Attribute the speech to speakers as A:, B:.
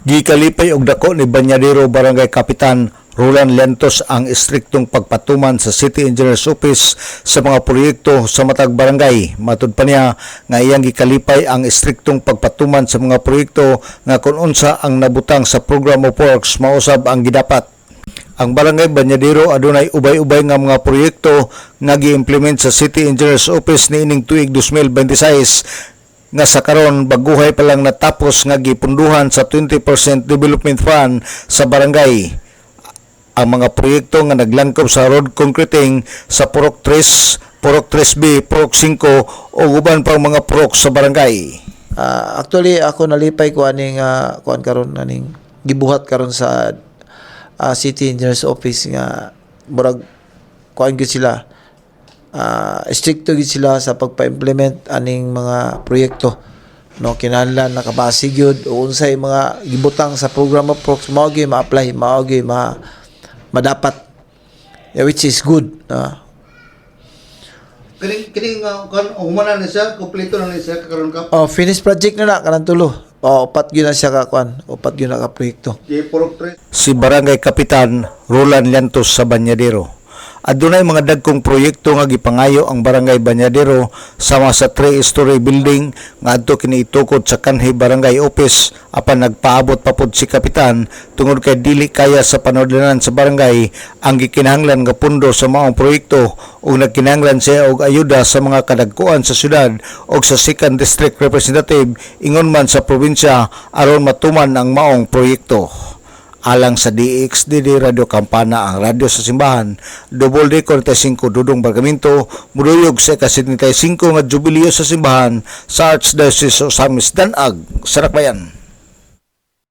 A: Gikalipay og dako ni Banyadero Barangay Kapitan Roland Lentos ang istriktong pagpatuman sa City Engineer's Office sa mga proyekto sa matag barangay. Matud pa niya nga iyang gikalipay ang istriktong pagpatuman sa mga proyekto nga kung unsa ang nabutang sa Program of Works mausab ang gidapat. Ang Barangay Banyadero adunay ubay-ubay nga mga proyekto nga gi-implement sa City Engineer's Office niining tuig 2026 nga sa karon baguhay pa lang natapos nga gipunduhan sa 20% development fund sa barangay. Ang mga proyekto nga naglangkob sa road concreting sa Purok 3, Purok 3B, Purok 5 o uban pang mga purok sa barangay.
B: Actually ako nalipay ko aning kuan karon aning gibuhat karon sa City Engineer's Office nga murag kuan gyud sila stricto gid sila sa pagpa-implement aning mga proyekto, no, kinahanglan nakabase gyud o unsay mga gibutang sa program of works mao gyud ma-apply, mao gyud madapat, which is good.
A: Kini kan humana ni siya, kompleto na ni siya karon ka.
B: Finished project na kanang tulo. Upat gyud na siya ka kuan, upat gyud na ka proyekto.
A: Si Barangay Kapitan Roland Lentos sa Banyadero. Adunay mga dagkong proyekto nga gipangayo ang Barangay Banyadero sama sa 3-story building nga adto kini itukod sa kanhi barangay office apan nagpaabot pa pud si Kapitan tungod kay dili kaya sa panudlanan sa barangay ang gikinahanglan nga pundo sa maong proyekto ug nagkinahanglan siya og ayuda sa mga kadagkuan sa syudad ug sa 2nd District Representative ingon man sa probinsya aron matuman ang maong proyekto. Alang sa DXDD Radio Campana, ang radyo sa simbahan, Double D 45 Dudong Bargamento, muduyog sa ika-75 nga jubileo sa simbahan sa Archdiocese of Samis Danag, Sarakbayan.